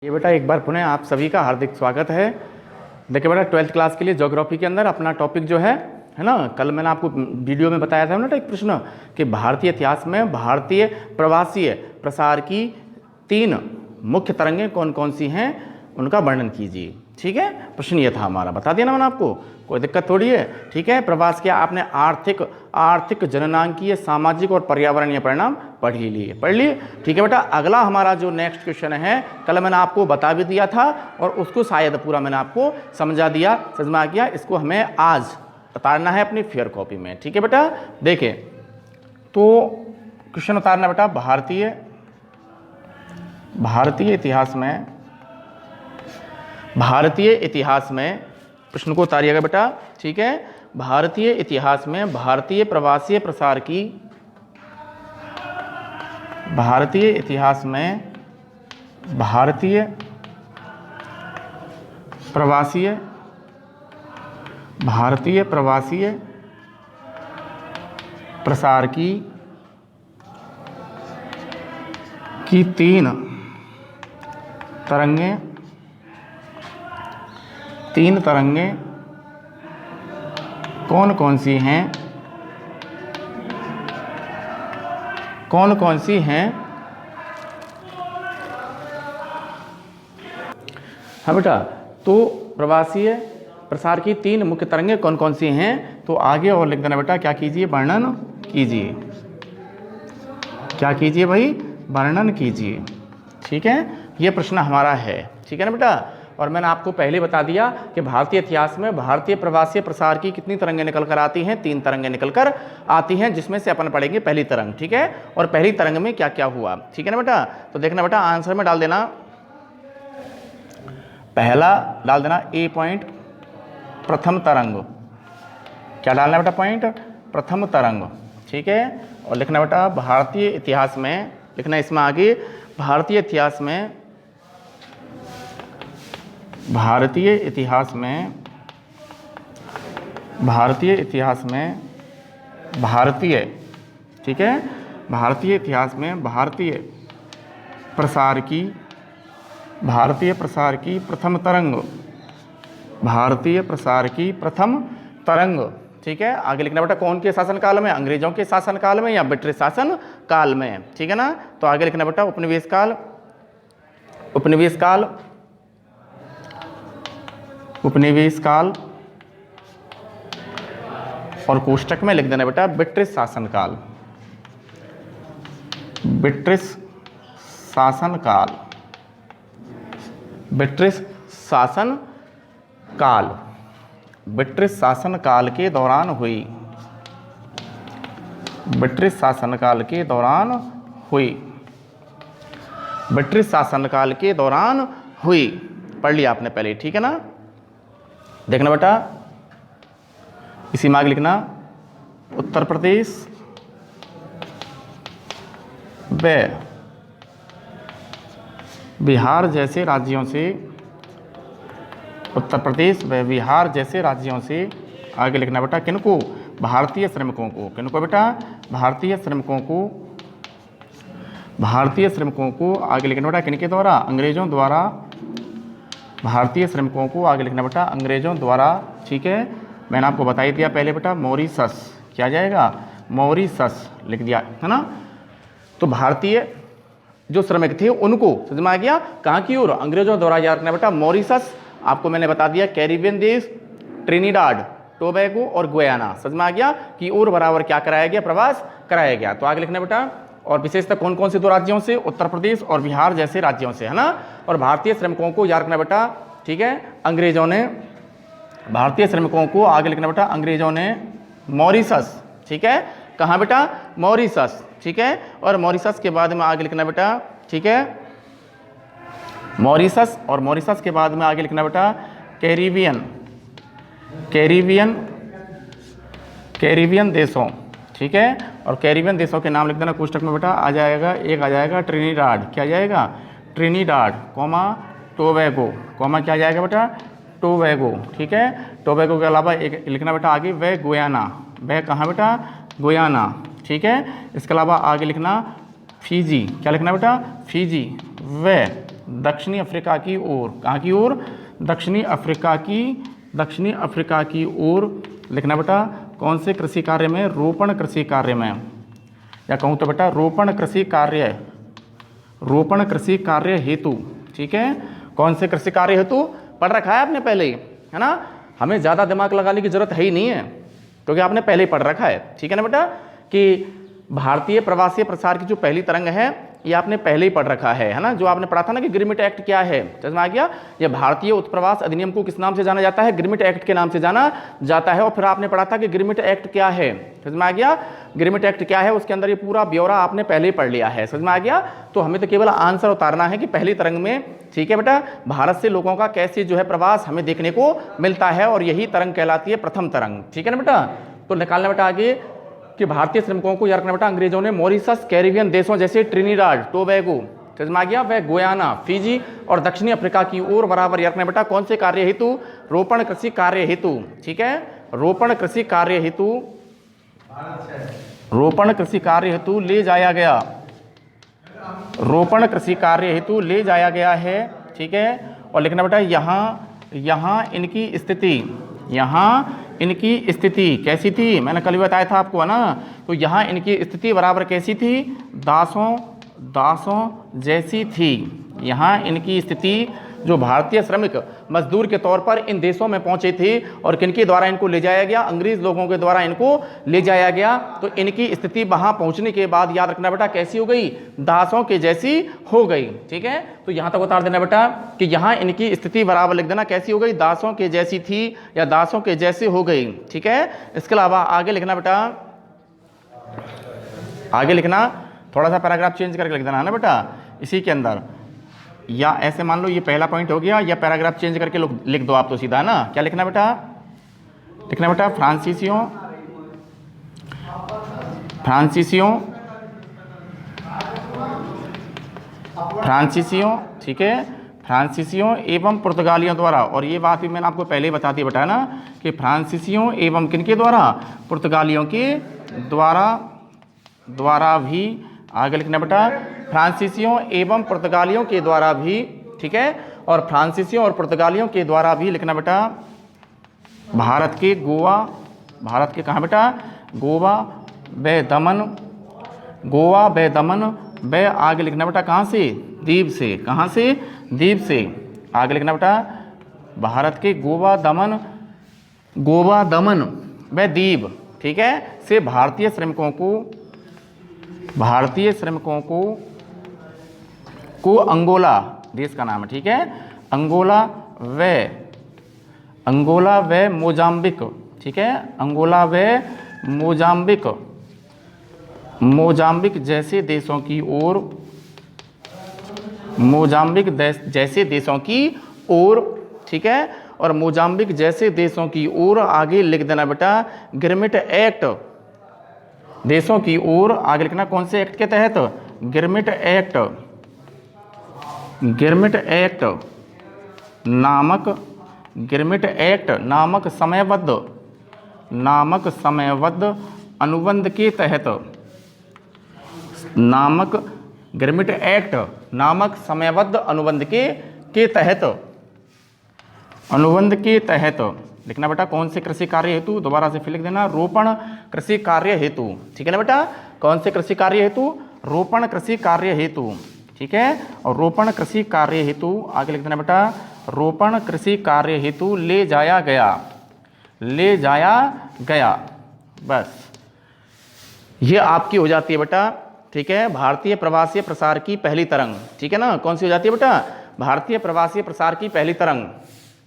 ये बेटा एक बार पुनः आप सभी का हार्दिक स्वागत है। देखिए बेटा 12th क्लास के लिए ज्योग्राफी के अंदर अपना टॉपिक जो है ना, कल मैंने आपको वीडियो में बताया था ना एक प्रश्न कि भारतीय इतिहास में भारतीय प्रवासीय प्रसार की 3 मुख्य तरंगें कौन कौन सी हैं, उनका वर्णन कीजिए। ठीक है, प्रश्न ये था हमारा, बता दिया ना मैंने आपको, कोई दिक्कत थोड़ी है। ठीक है, प्रवास किया आपने, आर्थिक जननांकीय सामाजिक और पर्यावरणीय परिणाम पढ़ लिए। ठीक है बेटा, अगला हमारा जो नेक्स्ट क्वेश्चन है, कल मैंने आपको बता भी दिया था और उसको शायद पूरा मैंने आपको समझा दिया, समझ में आ गया। इसको हमें आज उतारना है अपनी फेयर कॉपी में। ठीक है बेटा, देखें तो क्वेश्चन उतारना बेटा, भारतीय इतिहास में प्रश्न को उतारिएगा बेटा। ठीक है, भारतीय इतिहास में भारतीय प्रवासीय प्रसार की, भारतीय इतिहास में भारतीय प्रवासीय प्रसार की 3 तरंगें कौन कौन सी हैं, हाँ बेटा, तो प्रवासीय प्रसार की 3 मुख्य तरंगें कौन कौन सी हैं, तो आगे और लिख देना बेटा, क्या कीजिए, वर्णन कीजिए। क्या कीजिए भाई, वर्णन कीजिए। ठीक है, ये प्रश्न हमारा है। ठीक है ना बेटा, और मैंने आपको पहले बता दिया कि भारतीय इतिहास में भारतीय प्रवासीय प्रसार की कितनी तरंगें निकल कर आती हैं, 3 तरंगें निकल कर आती हैं, जिसमें से अपन पढ़ेंगे पहली तरंग। ठीक है, और पहली तरंग में क्या क्या हुआ। ठीक है ना बेटा, तो देखना बेटा, आंसर में डाल देना, पहला डाल देना ए पॉइंट प्रथम तरंग। क्या डालना है बेटा, पॉइंट प्रथम तरंग। ठीक है, और लिखना बेटा भारतीय इतिहास में, लिखना इसमें आगे, भारतीय इतिहास में ठीक है, भारतीय इतिहास में भारतीय प्रसार की प्रथम तरंग। ठीक है, आगे लिखना बेटा, कौन के शासनकाल में, अंग्रेजों के शासनकाल में या ब्रिटिश शासनकाल में। ठीक है ना, तो आगे लिखना बेटा उपनिवेश काल और कोष्टक में लिख देना बेटा ब्रिटिश शासनकाल। ब्रिटिश शासनकाल के दौरान हुई, ब्रिटिश शासनकाल के दौरान हुई, पढ़ लिया आपने पहले। ठीक है ना, देखना बेटा, इसी में आगे लिखना, उत्तर प्रदेश व बिहार जैसे राज्यों से, उत्तर प्रदेश व बिहार जैसे राज्यों से, आगे लिखना बेटा, किनको, भारतीय श्रमिकों को, किनको बेटा, भारतीय श्रमिकों को, आगे लिखना बेटा, किनके द्वारा, अंग्रेजों द्वारा, भारतीय श्रमिकों को, आगे लिखना बेटा, अंग्रेजों द्वारा। ठीक है, मैंने आपको बता ही दिया पहले बेटा, मॉरिशस, क्या जाएगा, मॉरिशस लिख दिया है ना। तो भारतीय जो श्रमिक थे उनको, समझ में आ गया, कहाँ की ओर, अंग्रेजों द्वारा याद रखना बेटा, मॉरिशस, आपको मैंने बता दिया कैरिबियन देश, ट्रिनिडाड टोबैगो और गुयाना, समझ में आ गया, कि और बराबर क्या कराया गया, प्रवास कराया गया। तो आगे लिखना बेटा, और विशेषतः कौन कौन से 2 राज्यों से, उत्तर प्रदेश और बिहार जैसे राज्यों से, है ना। और भारतीय श्रमिकों को याद रखना बेटा, ठीक है, अंग्रेजों ने, भारतीय श्रमिकों को, आगे लिखना बेटा, अंग्रेजों ने मॉरिशस, ठीक है, कहाँ बेटा, मॉरिशस। ठीक है, और मॉरिशस के बाद में आगे लिखना बेटा, ठीक है, मॉरिशस, और मॉरिशस के बाद में आगे लिखना बेटा कैरिबियन देशों। ठीक है, और कैरिबियन देशों के नाम लिख देना कोष्टक में बेटा, आ जाएगा, एक आ जाएगा ट्रिनिडाड, क्या जाएगा, ट्रिनिडाड, कोमा टोबैगो, कोमा क्या जाएगा बेटा, टोबैगो। ठीक है, टोबैगो के अलावा एक लिखना बेटा आगे, वे गुयाना, वे कहाँ बेटा, गुयाना। ठीक है, इसके अलावा आगे लिखना फीजी, क्या लिखना बेटा, फीजी, वे दक्षिणी अफ्रीका की ओर, कहाँ की ओर? दक्षिणी अफ्रीका की ओर लिखना बेटा। कौन से कृषि कार्य में? रोपण कृषि कार्य में, या कहूँ तो बेटा रोपण कृषि कार्य हेतु। ठीक है, कौन से कृषि कार्य हेतु? पढ़ रखा है आपने पहले ही, है ना, हमें ज़्यादा दिमाग लगाने की जरूरत है ही नहीं है, क्योंकि आपने पहले ही पढ़ रखा है। ठीक है ना बेटा, कि भारतीय प्रवासीय प्रसार की जो पहली तरंग है ये आपने पहले ही पढ़ रखा है ना, जो आपने पढ़ा था ना कि गिरमिट एक्ट क्या है, समझ में आ गया? ये भारतीय उत्प्रवास अधिनियम को किस नाम से जाना जाता है? गिरमिट एक्ट के नाम से जाना जाता है। और फिर आपने पढ़ा था कि गिरमिट एक्ट क्या है, समझ में आ गया? गिरमिट एक्ट क्या है, उसके अंदर ये पूरा ब्यौरा आपने पहले ही पढ़ लिया है, समझ में आ गया? तो हमें तो केवल आंसर उतारना है कि पहली तरंग में, ठीक है बेटा, भारत से लोगों का कैसे जो है प्रवास हमें देखने को मिलता है, और यही तरंग कहलाती है प्रथम तरंग। ठीक है ना बेटा, तो निकालना बेटा आगे कि भारतीय श्रमिकों को याद रखना बेटा, अंग्रेजों ने मॉरिशस, कैरिबियन देशों जैसे ट्रिनिडाड टोबैगो, समझ में आ गया, वह गुयाना, फिजी और दक्षिणी अफ्रीका की ओर बराबर याद रखना बेटा। कौन से कार्य हेतु? रोपण कृषि कार्य हेतु। ठीक है, रोपण कृषि कार्य हेतु ले जाया गया, रोपण कृषि कार्य हेतु ले जाया गया है। ठीक है, और लिखना बेटा यहाँ इनकी स्थिति कैसी थी? मैंने कल भी बताया था आपको, है ना, तो यहाँ इनकी स्थिति बराबर कैसी थी? दासों जैसी थी। यहाँ इनकी स्थिति, जो भारतीय श्रमिक मजदूर के तौर पर इन देशों में पहुंचे थे, और किनके द्वारा इनको ले जाया गया? अंग्रेज लोगों के द्वारा इनको ले जाया गया। तो इनकी स्थिति वहां पहुंचने के बाद याद रखना बेटा कैसी हो गई? दासों के जैसी हो गई। ठीक है, तो यहां तक उतार देना बेटा कि यहाँ इनकी स्थिति बराबर लिख देना कैसी हो गई? दासों के जैसी थी या दासों के जैसे हो गई। ठीक है, इसके अलावा आगे लिखना बेटा, आगे लिखना, थोड़ा सा पैराग्राफ चेंज करके लिख देना है ना बेटा इसी के अंदर, या ऐसे मान लो ये पहला पॉइंट हो गया, या पैराग्राफ चेंज करके लिख दो आप तो सीधा, ना। क्या लिखना बेटा? लिखना बेटा फ्रांसीसियों, ठीक है, फ्रांसीसियों एवं पुर्तगालियों द्वारा, और ये बात भी मैंने आपको पहले ही बता दी बेटा ना, कि फ्रांसीसियों एवं किनके द्वारा? पुर्तगालियों के द्वारा भी, आगे लिखना बेटा, फ्रांसीसियों एवं पुर्तगालियों के द्वारा भी। ठीक है, और फ्रांसीसियों और पुर्तगालियों के द्वारा भी लिखना बेटा भारत के कहाँ बेटा? गोवा व दमन व आगे लिखना बेटा कहाँ से? द्वीप से। कहाँ से? द्वीप से। आगे लिखना बेटा भारत के गोवा दमन व द्वीप, ठीक है, से भारतीय श्रमिकों को अंगोला देश का नाम है, ठीक है, अंगोला व मोजाम्बिक, ठीक है, अंगोला व मोजाम्बिक जैसे देशों की ओर, ठीक है, और मोजाम्बिक जैसे देशों की ओर आगे लिख देना बेटा गिरमिट एक्ट देशों की ओर, आगे लिखना कौन से एक्ट के तहत? गिरमिट एक्ट नामक समयबद्ध अनुबंध के तहत, गिरमिट एक्ट नामक समयबद्ध अनुबंध के तहत लिखना बेटा कौन से कृषि कार्य हेतु? दोबारा से फिर लिख देना रोपण कृषि कार्य हेतु, ठीक है ना बेटा, कौन से कृषि कार्य हेतु? रोपण कृषि कार्य हेतु, ठीक है, और रोपण कृषि कार्य हेतु आगे लिख देना बेटा रोपण कृषि कार्य हेतु ले जाया गया। बस ये आपकी हो जाती है बेटा, ठीक है, भारतीय प्रवासीय प्रसार की पहली तरंग, ठीक है ना, कौन सी हो जाती है बेटा? भारतीय प्रवासीय प्रसार की पहली तरंग।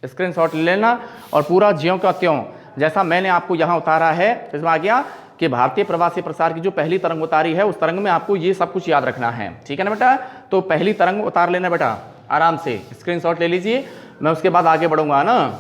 स्क्रीनशॉट ले लेना और पूरा ज्यों का त्यों जैसा मैंने आपको यहाँ उतारा है, इसमें आ गया कि भारतीय प्रवासी प्रसार की जो पहली तरंग उतारी है उस तरंग में आपको ये सब कुछ याद रखना है, ठीक है ना बेटा। तो पहली तरंग उतार लेना बेटा आराम से, स्क्रीनशॉट ले लीजिए, मैं उसके बाद आगे बढ़ूंगा ना।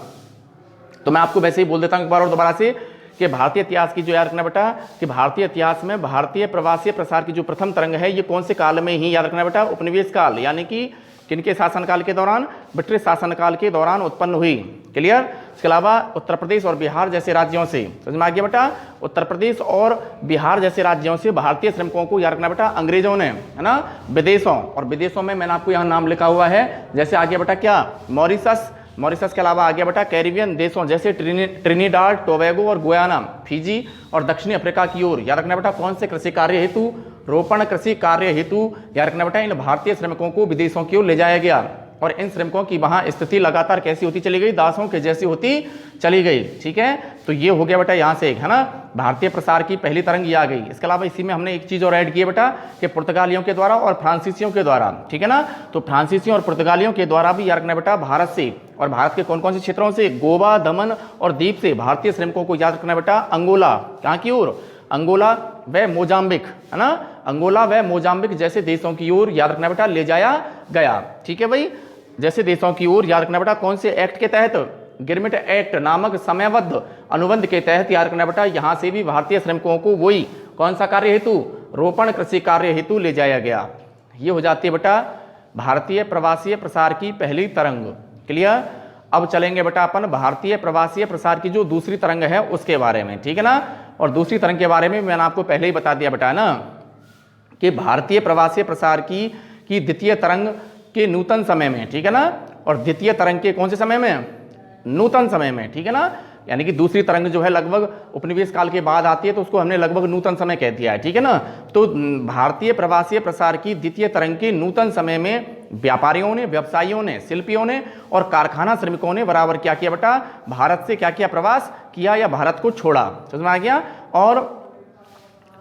तो मैं आपको वैसे ही बोल देता हूँ एक बार और दोबारा से कि भारतीय इतिहास की जो याद रखना बेटा कि भारतीय इतिहास में भारतीय प्रवासी प्रसार की जो प्रथम तरंग है ये कौन से काल में ही याद रखना बेटा? उपनिवेश काल, यानी कि किनके शासनकाल के दौरान? ब्रिटिश शासनकाल के दौरान उत्पन्न हुई। क्लियर? इसके अलावा उत्तर प्रदेश और बिहार जैसे राज्यों से, समझ में आ गया बेटा, उत्तर प्रदेश और बिहार जैसे राज्यों से भारतीय श्रमिकों को याद रखना बेटा अंग्रेजों ने, है ना, विदेशों, और विदेशों में मैंने आपको यहाँ नाम लिखा हुआ है, जैसे आ गया बेटा क्या, मॉरिशस, मॉरिशस के अलावा आ गया बेटा कैरिबियन देशों जैसे ट्रिनिडाड टोबैगो और गुयाना, फिजी और दक्षिणी अफ्रीका की ओर याद रखना बेटा कौन से कृषि कार्य हेतु, रोपण कृषि कार्य हेतु याद रखना बेटा इन भारतीय श्रमिकों को विदेशों की ओर ले जाया गया। और इन श्रमिकों की वहां स्थिति लगातार कैसी होती चली गई? दासों के जैसी होती चली गई। ठीक है, तो ये हो गया बेटा यहाँ से एक, है ना, भारतीय प्रसार की पहली तरंग ये आ गई। इसके अलावा इसी में हमने एक चीज और ऐड की है बेटा कि पुर्तगालियों के द्वारा और फ्रांसीसियों के द्वारा, ठीक है ना, तो फ्रांसीसियों और पुर्तगालियों के द्वारा भी याद रखना बेटा भारत से, और भारत के कौन कौन से क्षेत्रों से? गोवा, दमन और दीप से भारतीय श्रमिकों को याद रखना बेटा अंगोला, कहाँ की ओर? अंगोला व मोजाम्बिक, है ना, अंगोला व मोजाम्बिक जैसे देशों की ओर याद रखना बेटा ले जाया गया। ठीक है भाई, जैसे देशों की ओर याद रखना बेटा कौन से एक्ट के तहत? गिरमिट एक्ट नामक समयबद्ध अनुबंध के तहत याद रखना बेटा यहाँ से भी भारतीय श्रमिकों को वही कौन सा कार्य हेतु? रोपण कृषि कार्य हेतु ले जाया गया। ये हो जाती है बेटा भारतीय प्रवासीय प्रसार की पहली तरंग। क्लियर? अब चलेंगे बेटा अपन भारतीय प्रवासीय प्रसार की जो दूसरी तरंग है उसके बारे में, ठीक है ना। और दूसरी तरंग के बारे में मैंने आपको पहले ही बता दिया बेटा ना कि भारतीय प्रवासीय प्रसार की द्वितीय तरंग के नूतन समय में, ठीक है ना, और द्वितीय तरंग के कौन से समय में? नूतन समय में, ठीक है ना, यानी कि दूसरी तरंग जो है लगभग उपनिवेश काल के बाद आती है तो उसको हमने लगभग नूतन समय कह दिया है, ठीक है ना। तो भारतीय प्रवासीय प्रसार की द्वितीय तरंग के नूतन समय में व्यापारियों ने, व्यवसायियों ने, शिल्पियों ने और कारखाना श्रमिकों ने बराबर क्या किया बेटा? भारत से क्या किया? प्रवास किया या भारत को छोड़ा। समझ में आ गया? और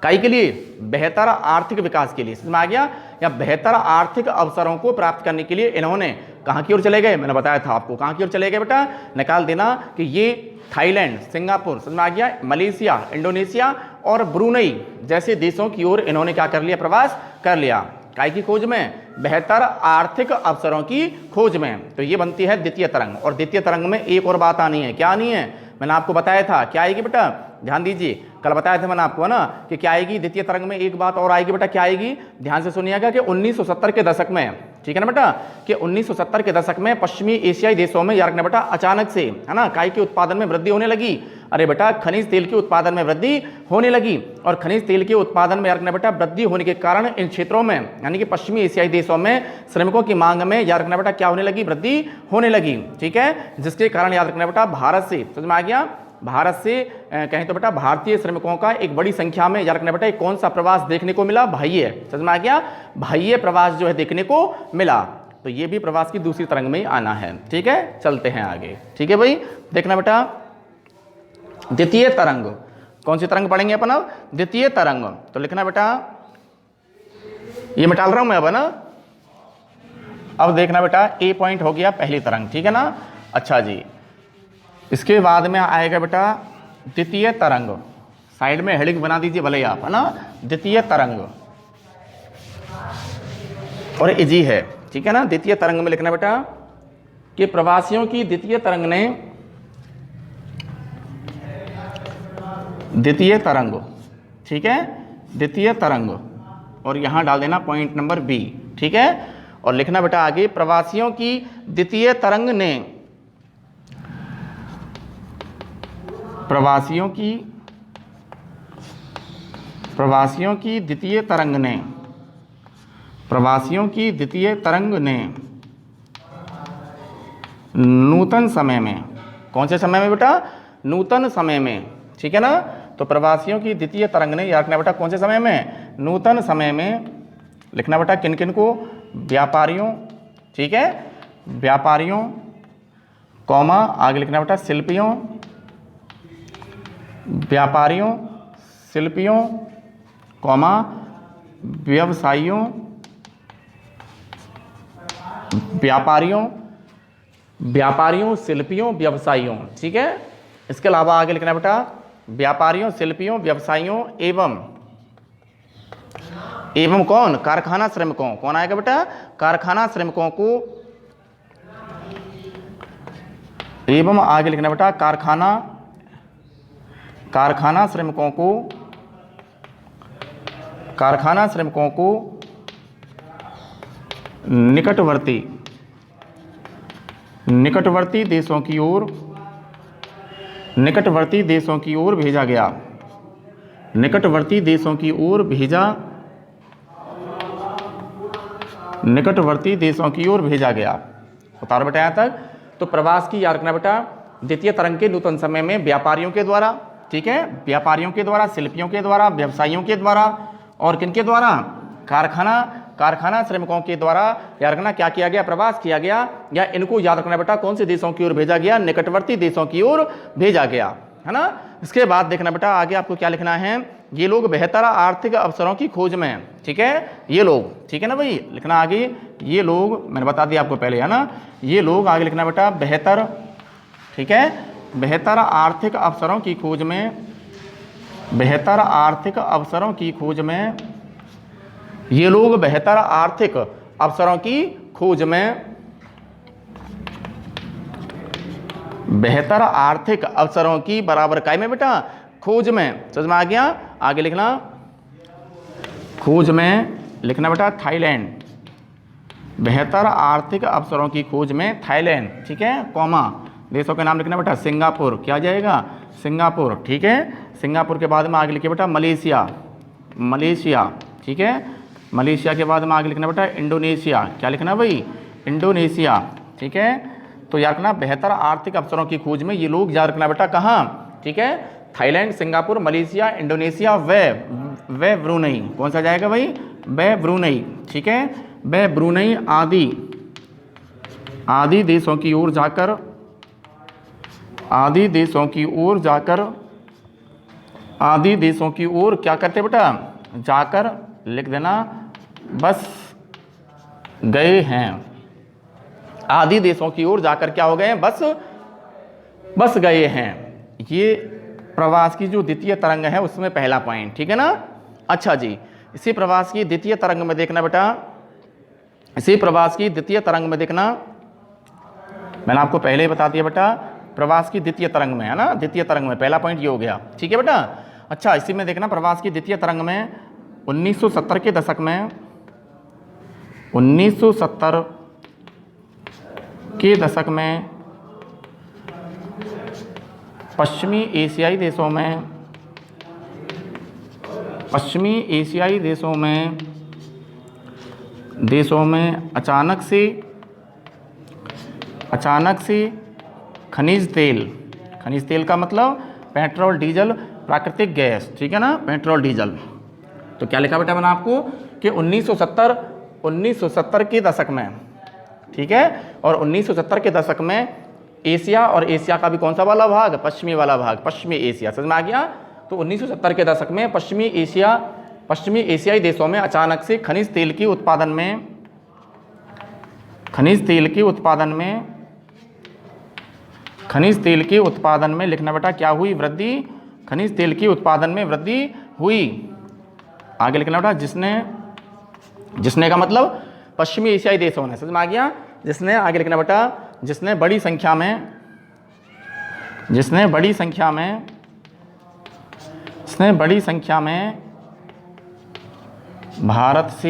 काई के लिए? बेहतर आर्थिक विकास के लिए। समझ में आ गया? या बेहतर आर्थिक अवसरों को प्राप्त करने के लिए इन्होंने कहाँ की ओर चले गए? मैंने बताया था आपको कहाँ की ओर चले गए बेटा, निकाल देना कि ये थाईलैंड, सिंगापुर, समझ में आ गया, मलेशिया, इंडोनेशिया और ब्रुनई जैसे देशों की ओर इन्होंने क्या कर लिया? प्रवास कर लिया। काय की खोज में? बेहतर आर्थिक अवसरों की खोज में। तो ये बनती है द्वितीय तरंग। और द्वितीय तरंग में एक और बात आनी है, क्या आनी है? मैंने आपको बताया था, क्या आएगी बेटा? ध्यान दीजिए, कल बताया था मैंने आपको, है ना, कि क्या आएगी द्वितीय तरंग में? एक बात और आएगी बेटा, क्या आएगी? ध्यान से सुनिएगा कि 1970 के दशक में, ठीक है ना बेटा, कि 1970 के दशक में पश्चिमी एशियाई देशों में याद रखना बेटा अचानक से, है ना, काय के उत्पादन में वृद्धि होने लगी। अरे बेटा खनिज तेल के उत्पादन में वृद्धि होने लगी, और खनिज तेल के उत्पादन में याद रखना बेटा वृद्धि होने के कारण इन क्षेत्रों में यानी कि पश्चिमी एशियाई देशों में श्रमिकों की मांग में याद रखना बेटा क्या होने लगी? वृद्धि होने लगी। ठीक है, जिसके कारण याद रखना बेटा भारत से, समझ में आ गया, भारत से कहें तो बेटा भारतीय श्रमिकों का एक बड़ी संख्या में याद रखना बेटा एक कौन सा प्रवास देखने को मिला? बाह्य, समझ में आ गया, बाह्य प्रवास जो है देखने को मिला। तो ये भी प्रवास की दूसरी तरंग में ही आना है। ठीक है, चलते हैं आगे। ठीक है भाई, देखना बेटा द्वितीय तरंग, कौन सी तरंग पढ़ेंगे अपन अब? द्वितीय तरंग। तो लिखना बेटा, ये मैं डाल रहा हूं मैं अब, है ना। अब देखना बेटा ए पॉइंट हो गया पहली तरंग, ठीक है ना। अच्छा जी, इसके बाद में आएगा बेटा द्वितीय तरंग। साइड में हेडिंग बना दीजिए भले आप, है ना, द्वितीय तरंग, और इजी है, ठीक है ना। द्वितीय तरंग में लिखना बेटा कि प्रवासियों की द्वितीय तरंग ने, द्वितीय तरंग, ठीक है, द्वितीय तरंग, और यहां डाल देना पॉइंट नंबर बी, ठीक है। और लिखना बेटा आगे प्रवासियों की द्वितीय तरंग ने, प्रवासियों की द्वितीय तरंग ने, प्रवासियों की द्वितीय तरंग ने नूतन समय में, कौन से समय में बेटा? नूतन समय में, ठीक है ना। तो प्रवासियों की द्वितीय तरंग ने याद रखना बेटा कौन से समय में? नूतन समय में। लिखना बेटा किन किन को? व्यापारियों, ठीक है, व्यापारियों, कौमा आगे लिखना बेटा शिल्पियों, व्यापारियों, शिल्पियों, कौमा व्यवसायियों, व्यापारियों, व्यापारियों, शिल्पियों, व्यवसायियों, ठीक है। इसके अलावा आगे लिखना बेटा व्यापारियों, शिल्पियों, व्यवसायियों एवं कौन? कारखाना श्रमिकों। कौन आएगा बेटा? कारखाना श्रमिकों को, एवं आगे लिखना बेटा कारखाना श्रमिकों को, कारखाना श्रमिकों को निकटवर्ती निकटवर्ती देशों की ओर, निकटवर्ती देशों की ओर भेजा गया, निकटवर्ती देशों की ओर भेजा, निकटवर्ती देशों की ओर भेजा गया। उतारो बेटा यहाँ तक। तो प्रवास की याद रखना बेटा, द्वितीय तरंग के नूतन समय में व्यापारियों के द्वारा, ठीक है, व्यापारियों के द्वारा, शिल्पियों के द्वारा, व्यवसायियों के द्वारा और किनके द्वारा, कारखाना श्रमिकों के द्वारा याद रखना क्या किया गया, प्रवास किया गया, या इनको याद रखना बेटा कौन से देशों की ओर भेजा गया, निकटवर्ती देशों की ओर भेजा गया, है ना। इसके बाद देखना बेटा आगे आपको क्या लिखना है, ये लोग बेहतर आर्थिक अवसरों की खोज में, ठीक है, ये लोग, ठीक है ना भाई, लिखना आगे, ये लोग, मैंने बता दिया आपको पहले, है ना, ये लोग, आगे लिखना बेटा बेहतर, ठीक है, बेहतर आर्थिक अवसरों की खोज में, बेहतर आर्थिक अवसरों की खोज में, ये लोग बेहतर आर्थिक अवसरों की खोज में, बेहतर आर्थिक अवसरों की बराबर काय में बेटा, खोज में, समझ में आ गया। आगे लिखना, खोज में लिखना बेटा थाईलैंड, बेहतर आर्थिक अवसरों की खोज में थाईलैंड, ठीक है, कॉमा, देशों के नाम लिखना बेटा सिंगापुर, क्या जाएगा, सिंगापुर, ठीक है, सिंगापुर के बाद में आगे लिखिए बेटा मलेशिया, मलेशिया, ठीक है, मलेशिया के बाद में आगे लिखना बेटा इंडोनेशिया, क्या लिखना भाई, इंडोनेशिया, ठीक है। तो याद रखना बेहतर आर्थिक अवसरों की खोज में ये लोग याद रखना बेटा कहाँ, ठीक है, थाईलैंड, सिंगापुर, मलेशिया, इंडोनेशिया, वे ब्रूनई, कौन सा जाएगा भाई, वे ब्रूनई, ठीक है, वे ब्रूनई आदि देशों की ओर जाकर, आदि देशों की ओर जाकर, आदि देशों की ओर क्या करते बेटा, जाकर लिख देना बस गए हैं, आदि देशों की ओर जाकर क्या हो गए हैं, बस गए हैं। ये प्रवास की जो द्वितीय तरंग है उसमें पहला पॉइंट, ठीक है ना। अच्छा जी, इसी प्रवास की द्वितीय तरंग में देखना बेटा, इसी प्रवास की द्वितीय तरंग में देखना, मैंने आपको पहले ही बता दिया बेटा, प्रवास की द्वितीय तरंग में, है ना, द्वितीय तरंग में पहला पॉइंट ये हो गया, ठीक है बेटा। अच्छा, इसी में देखना प्रवास की द्वितीय तरंग में 1970 के दशक में, 1970 के दशक में पश्चिमी एशियाई देशों में, पश्चिमी एशियाई देशों में अचानक से खनिज तेल का मतलब पेट्रोल डीजल प्राकृतिक गैस, ठीक है ना, पेट्रोल डीजल। तो क्या लिखा बेटा मैंने आपको कि 1970 के दशक में, ठीक है, और 1970 के दशक में एशिया, और एशिया का भी कौन सा वाला भाग, पश्चिमी वाला भाग, पश्चिमी एशिया, समझ में आ गया। तो 1970 के दशक में पश्चिमी एशियाई देशों में अचानक से खनिज तेल के उत्पादन में लिखना बेटा क्या हुई, वृद्धि, खनिज तेल के उत्पादन में वृद्धि हुई। आगे लिखना बेटा जिसने का मतलब पश्चिमी एशियाई देशों ने, समझ में आ गया, जिसने, आगे लिखना बेटा जिसने बड़ी संख्या में भारत से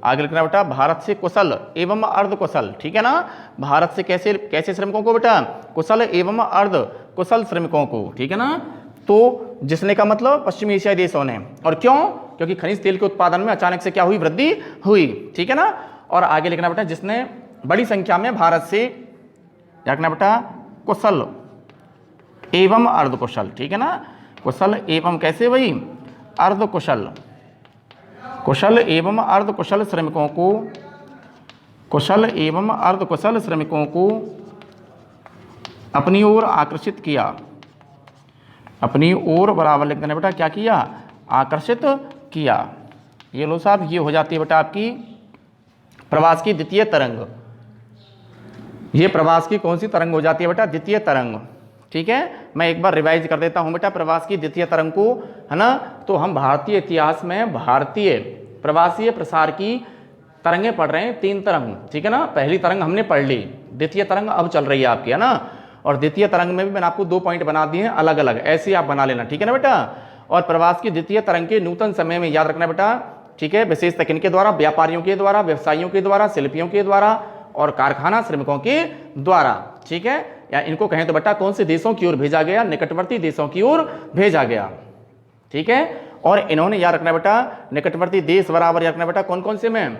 आगे लिखना बेटा, भारत से कुशल एवं अर्धकुशल, ठीक है ना, भारत से कैसे श्रमिकों को बेटा, कुशल एवं अर्ध कुशल श्रमिकों को, ठीक है ना। तो जिसने का मतलब पश्चिमी एशियाई देशों ने, और क्यों, क्योंकि खनिज तेल के उत्पादन में अचानक से क्या हुई, वृद्धि हुई, ठीक है ना। और आगे लिखना बेटा जिसने बड़ी संख्या में भारत से लिखना बेटा कुशल एवं अर्धकुशल, ठीक है ना, कुशल एवं कैसे भाई, अर्धकुशल, कुशल एवं अर्धकुशल श्रमिकों को, कुशल एवं अर्धकुशल श्रमिकों को अपनी ओर आकर्षित किया, अपनी ओर बराबर लिख देना बेटा क्या किया, आकर्षित किया। ये लो साहब, ये हो जाती है बेटा आपकी प्रवास की द्वितीय तरंग। ये प्रवास की कौन सी तरंग हो जाती है बेटा, द्वितीय तरंग, ठीक है। मैं एक बार रिवाइज कर देता हूं बेटा प्रवास की द्वितीय तरंग को, है ना। तो हम भारतीय इतिहास में भारतीय प्रवासीय प्रसार की तरंगें पढ़ रहे हैं, 3 तरंग, ठीक है ना। पहली तरंग हमने पढ़ ली, द्वितीय तरंग अब चल रही है आपकी, है ना। और द्वितीय तरंग में भी मैंने आपको 2 पॉइंट बना दिए हैं अलग अलग, ऐसे आप बना लेना, ठीक है ना बेटा। और प्रवास की द्वितीय तरंग के नूतन समय में याद रखना बेटा, ठीक है, विशेषतः किनके द्वारा, व्यापारियों के द्वारा, व्यवसायियों के द्वारा, शिल्पियों के द्वारा और कारखाना श्रमिकों के द्वारा, ठीक है, या इनको कहें तो बेटा कौन से देशों की ओर भेजा गया, निकटवर्ती देशों की ओर भेजा गया, ठीक है। और इन्होंने याद रखना बेटा निकटवर्ती देश बराबर याद रखना बेटा कौन कौन से में,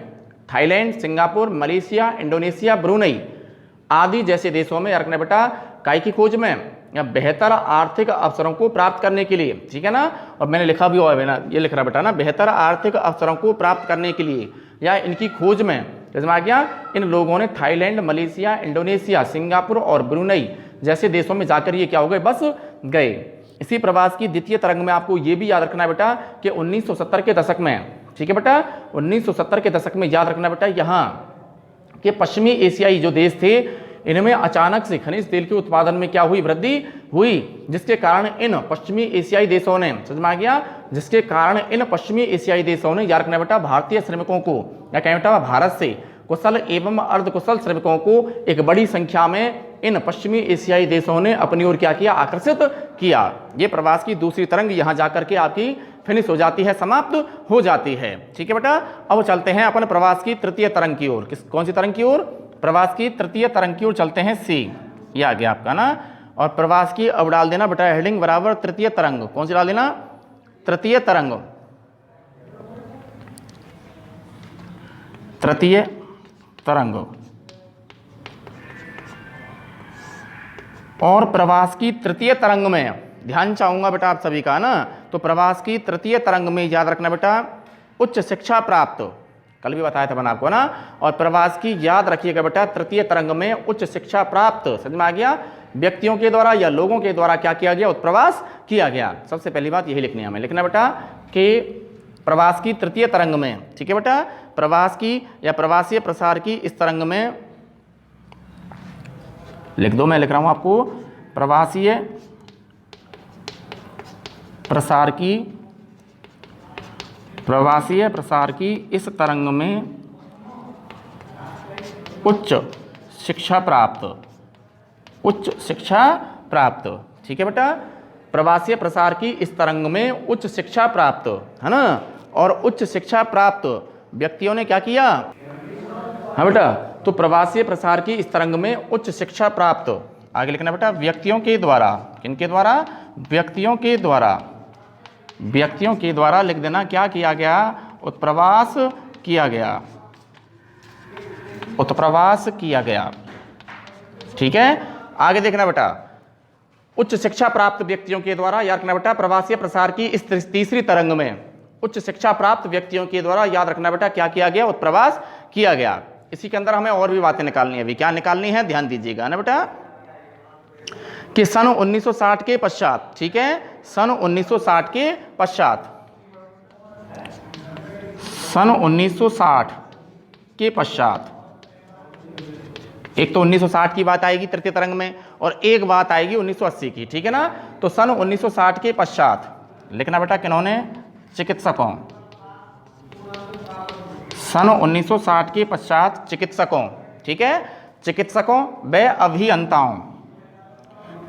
Thailand, Singapore, Malaysia, Indonesia, Brunei आदि जैसे देशों में याद रखना बेटा काय की खोज में, या बेहतर आर्थिक अवसरों को प्राप्त करने के लिए, ठीक है ना। और मैंने लिखा भी हुआ है ना, ये लिख रहा बेटा ना, बेहतर आर्थिक अवसरों को प्राप्त करने के लिए या इनकी खोज में, जैसे आ गया इन लोगों ने थाईलैंड, मलेशिया, इंडोनेशिया, सिंगापुर और ब्रुनई जैसे देशों में जाकर ये क्या हो गए, बस गए। इसी प्रवास की द्वितीय तरंग में आपको ये भी याद रखना है बेटा कि 1970 के दशक में, ठीक है बेटा, 1970 के दशक में याद रखना बेटा यहाँ के पश्चिमी एशियाई जो देश थे इनमें अचानक से खनिज तेल के उत्पादन में क्या हुई, वृद्धि हुई, जिसके कारण इन पश्चिमी एशियाई देशों ने, समझ में आ गया, जिसके कारण इन पश्चिमी एशियाई देशों ने याद रखना बेटा भारतीय श्रमिकों को, या कहें बेटा भारत से कुशल एवं अर्धकुशल श्रमिकों को एक बड़ी संख्या में इन पश्चिमी एशियाई देशों ने अपनी ओर क्या किया, आकर्षित किया। ये प्रवास की दूसरी तरंग यहाँ जाकर के आपकी फिनिश हो जाती है, समाप्त हो जाती है, ठीक है बेटा। अब चलते हैं अपन प्रवास की तृतीय तरंग की ओर। कौन सी तरंग की ओर, प्रवास की तृतीय तरंग की ओर चलते हैं, सी, ये आ गया आपका ना। और प्रवास की अब डाल देना बेटा हेडिंग बराबर तृतीय तरंग, कौन सी डाल देना, तृतीय तरंग, तृतीय तरंग। और प्रवास की तृतीय तरंग में ध्यान चाहूंगा बेटा आप सभी का ना, तो प्रवास की तृतीय तरंग में याद रखना बेटा उच्च शिक्षा प्राप्त, कल भी बताया था मैंने आपको ना। और प्रवास की याद रखिएगा बेटा तृतीय तरंग में उच्च शिक्षा प्राप्त, समझ में आ गया, व्यक्तियों के द्वारा या लोगों के द्वारा क्या किया गया, उत्प्रवास किया गया। सबसे पहली बात यही लिखनी है हमें, लिखना बेटा कि प्रवास की तृतीय तरंग में, ठीक है बेटा, प्रवास की या प्रवासीय प्रसार की इस तरंग में लिख दो, मैं लिख रहा हूं आपको, प्रवासीय प्रसार की, प्रवासीय प्रसार की इस तरंग में उच्च शिक्षा प्राप्त, उच्च शिक्षा प्राप्त, ठीक है बेटा, प्रवासीय प्रसार की इस तरंग में उच्च शिक्षा प्राप्त, है ना। और उच्च शिक्षा प्राप्त व्यक्तियों ने क्या किया, हाँ बेटा, तो प्रवासीय प्रसार की इस तरंग में उच्च शिक्षा प्राप्त, आगे लिखना बेटा व्यक्तियों के द्वारा, किनके द्वारा, व्यक्तियों के द्वारा, व्यक्तियों के द्वारा लिख देना क्या किया गया, उत्प्रवास किया गया, उत्प्रवास किया गया, ठीक है। आगे देखना बेटा उच्च शिक्षा प्राप्त व्यक्तियों के द्वारा, याद रखना बेटा प्रवासीय प्रसार की इस तीसरी तरंग में उच्च शिक्षा प्राप्त व्यक्तियों के द्वारा याद रखना बेटा क्या किया गया, उत्प्रवास किया गया। इसी के अंदर हमें और भी बातें निकालनी है, अभी क्या निकालनी है ध्यान दीजिएगा ना बेटा, कि सन 1960 के पश्चात, ठीक है, सन 1960 के पश्चात, सन 1960 के पश्चात, एक तो 1960 की बात आएगी तृतीय तरंग में और एक बात आएगी 1980 की, ठीक है ना। तो सन 1960 के पश्चात लिखना बेटा किन्होंने, चिकित्सकों, सन 1960 के पश्चात चिकित्सकों, ठीक है, चिकित्सकों व अभियंताओं,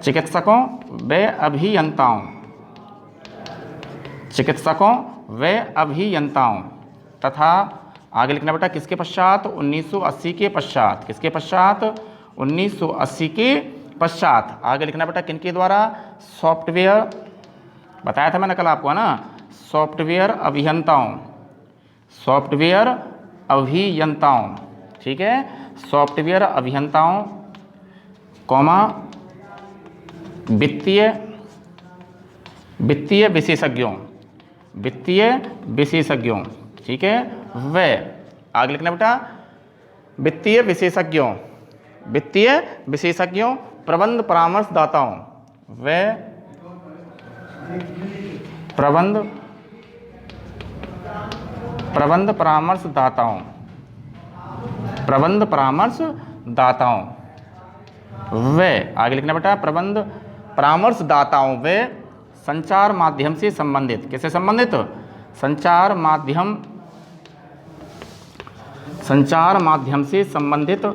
चिकित्सकों व अभियंताओं, चिकित्सकों व अभियंताओं तथा आगे लिखना बेटा किसके पश्चात, 1980 के पश्चात, किसके पश्चात, 1980 के पश्चात। आगे लिखना बेटा किनके द्वारा, सॉफ्टवेयर, बताया था मैंने कल आपको है ना, सॉफ्टवेयर अभियंताओं, सॉफ्टवेयर अभियंताओं, ठीक है, सॉफ्टवेयर अभियंताओं, कॉमा वित्तीय, वित्तीय विशेषज्ञों, वित्तीय विशेषज्ञों, ठीक है, व आगे लिखना बेटा वित्तीय विशेषज्ञों, वित्तीय विशेषज्ञों, प्रबंध परामर्शदाताओं व प्रबंध परामर्शदाताओं, प्रबंध परामर्शदाताओं व आगे लिखना बेटा प्रबंध परामर्शदाताओं व संचार माध्यम से संबंधित, किससे संबंधित, संचार माध्यम, संचार माध्यम से संबंधित,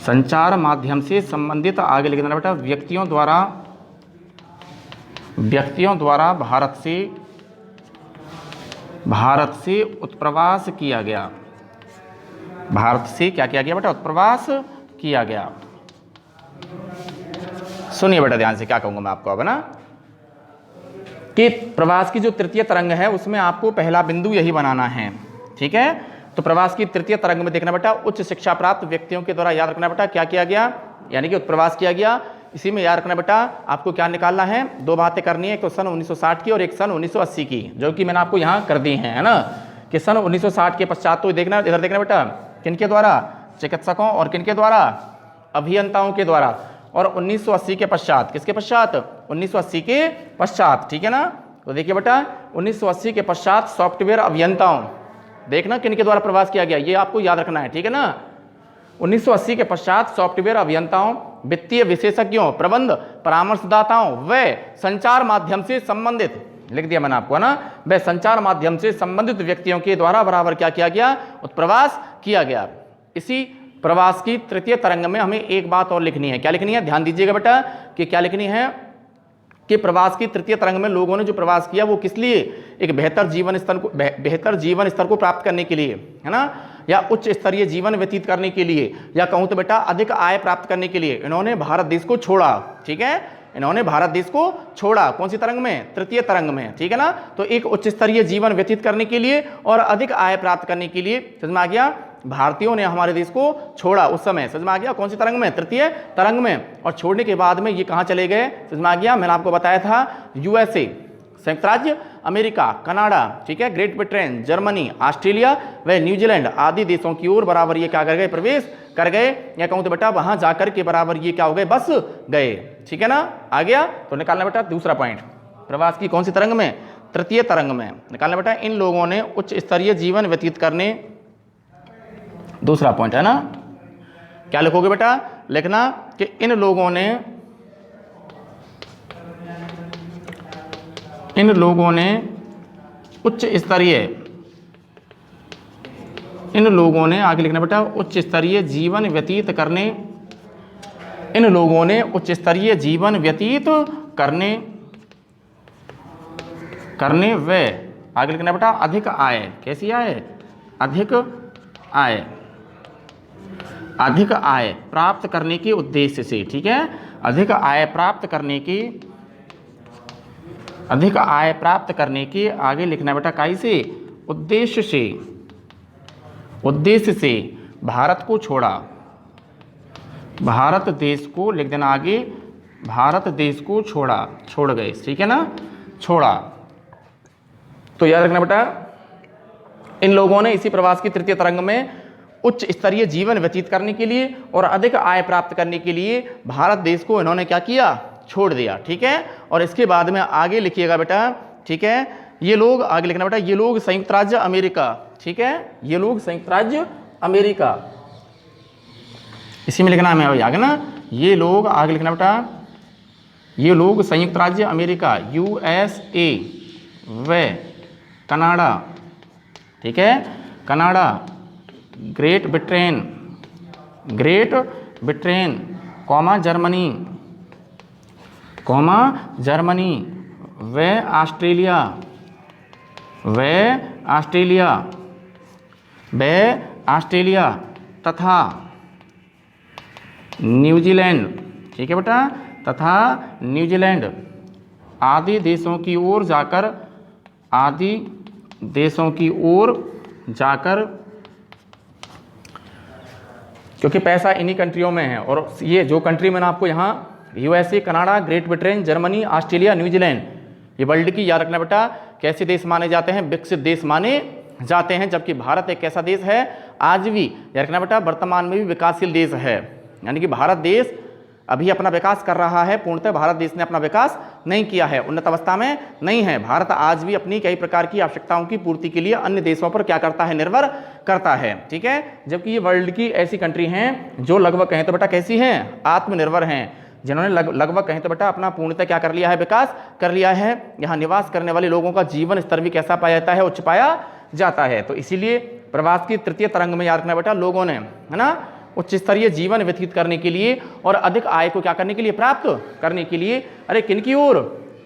संचार माध्यम से संबंधित आगे लिखना बेटा व्यक्तियों द्वारा, व्यक्तियों द्वारा भारत से उत्प्रवास किया गया, भारत से क्या किया गया बेटा, उत्प्रवास किया गया। सुनिए बेटा ध्यान से, क्या कहूंगा मैं आपको अब ना, कि प्रवास की जो तृतीय तरंग है उसमें आपको पहला बिंदु यही बनाना है, ठीक है। तो प्रवास की तृतीय तरंग में देखना बेटा, उच्च शिक्षा प्राप्त व्यक्तियों के द्वारा, याद रखना बेटा क्या किया गया, यानी कि उत्प्रवास किया गया। इसी में याद रखना बेटा आपको क्या निकालना है, दो बातें करनी है, एक तो सन 1960 की और एक सन 1980 की, जो कि मैंने आपको यहाँ कर दी है ना, कि सन 1960 के पश्चात तो देखना, इधर देखना बेटा, किनके द्वारा, चिकित्सकों, और किनके द्वारा, अभियंताओं के द्वारा, और 1980 के पश्चात, किसके पश्चात, 1980 के पश्चात, ठीक है ना। तो देखिए बेटा 1980 के पश्चात सॉफ्टवेयर अभियंताओं, देखना किनके द्वारा प्रवास किया गया, ये आपको याद रखना है, ठीक है ना। 1980 के पश्चात सॉफ्टवेयर अभियंताओं, वित्तीय विशेषज्ञों, प्रबंध परामर्शदाताओं व संचार माध्यम से संबंधित, लिख दिया मैंने आपको ना, व संचार माध्यम से संबंधित व्यक्तियों के द्वारा बराबर क्या किया गया, उत्प्रवास किया गया। इसी प्रवास की तृतीय तरंग में हमें एक बात और लिखनी है, क्या लिखनी है, ध्यान दीजिएगा बेटा, कि क्या लिखनी है, कि प्रवास की तृतीय तरंग में लोगों ने जो प्रवास किया वो किस लिए, एक बेहतर जीवन स्तर को प्राप्त करने के लिए, है ना, या उच्च स्तरीय जीवन व्यतीत करने के लिए, या कहूँ तो बेटा अधिक आय प्राप्त करने के लिए इन्होंने भारत देश को छोड़ा, ठीक है, इन्होंने भारत देश को छोड़ा, कौन सी तरंग में, तृतीय तरंग में, ठीक है ना। तो एक उच्च स्तरीय जीवन व्यतीत करने के लिए और अधिक आय प्राप्त करने के लिए, समझ में आ गया, भारतीयों ने हमारे देश को छोड़ा उस समय, समझ में आ गया, कौन सी तरंग में, तृतीय तरंग में। और छोड़ने के बाद में ये कहाँ चले गए, समझ में आ गया, मैंने आपको बताया था यूएसए, संयुक्त राज्य अमेरिका, कनाडा, ठीक है, ग्रेट ब्रिटेन, जर्मनी, ऑस्ट्रेलिया व न्यूजीलैंड आदि देशों की ओर बराबर ये क्या कर गए, प्रवेश कर गए, या कहूँ तो बेटा वहां जाकर के बराबर ये क्या हो गए, बस गए, ठीक है ना। आ गया, तो निकालना बेटा दूसरा पॉइंट, प्रवास की कौन सी तरंग में, तृतीय तरंग में निकालना बेटा, इन लोगों ने उच्च स्तरीय जीवन व्यतीत करने, दूसरा पॉइंट है ना, क्या लिखोगे बेटा, लिखना कि इन लोगों ने उच्च स्तरीय, इन लोगों ने, आगे लिखना बेटा, उच्च स्तरीय जीवन व्यतीत करने, इन लोगों ने उच्च स्तरीय जीवन व्यतीत करने व, आगे लिखना बेटा, अधिक आय, कैसी आय, अधिक आय प्राप्त करने के उद्देश्य से, ठीक है, अधिक आय प्राप्त करने के आगे लिखना बेटा काई से, उद्देश्य से भारत को छोड़ा, भारत देश को लिख देना आगे, भारत देश को छोड़ गए, ठीक है ना, छोड़ा। तो याद रखना बेटा, इन लोगों ने इसी प्रवास की तृतीय तरंग में उच्च स्तरीय जीवन व्यतीत करने के लिए और अधिक आय प्राप्त करने के लिए भारत देश को इन्होंने क्या किया, छोड़ दिया, ठीक है। और इसके बाद में आगे लिखिएगा बेटा, ठीक है, ये लोग, आगे लिखना बेटा, ये लोग संयुक्त राज्य अमेरिका, ठीक है, ये लोग संयुक्त राज्य अमेरिका, इसी में लिखना है मैं आगे ना, ये लोग, आगे लिखना बेटा, ये लोग संयुक्त राज्य अमेरिका, यूएसए व कनाडा, ठीक है, कनाडा, ग्रेट ब्रिटेन, जर्मनी व ऑस्ट्रेलिया तथा न्यूजीलैंड, ठीक है बेटा, तथा न्यूजीलैंड आदि देशों की ओर जाकर, क्योंकि पैसा इन्हीं कंट्रियों में है, और ये जो कंट्री मैंने आपको यहाँ USA, Canada, Great Britain, Germany, Australia, New Zealand, ये वर्ल्ड की, याद रखना बेटा, कैसे देश माने जाते हैं, विकसित देश माने जाते हैं, जबकि भारत एक ऐसा देश है आज भी, याद रखना बेटा, वर्तमान में भी विकासशील देश है, यानी कि भारत देश अभी अपना विकास कर रहा है, पूर्णतः भारत देश ने अपना विकास नहीं किया है, उन्नत अवस्था में नहीं है। भारत आज भी अपनी कई प्रकार की आवश्यकताओं की पूर्ति के लिए अन्य देशों पर क्या करता है, निर्भर करता है, ठीक है। जबकि ये वर्ल्ड की ऐसी कंट्री हैं जो लगभग कहें तो बेटा कैसी हैं, आत्मनिर्भर हैं, जिन्होंने लगभग कहें तो बेटा अपना पूर्णतः क्या कर लिया है, विकास कर लिया है। यहाँ निवास करने वाले लोगों का जीवन स्तर भी कैसा पाया जाता है, उच्च पाया जाता है। तो इसीलिए प्रवास की तृतीय तरंग में याद रखना बेटा, लोगों ने, है ना, उच्च स्तरीय जीवन व्यतीत करने के लिए और अधिक आय को क्या करने के लिए, प्राप्त करने के लिए, अरे किन की ओर,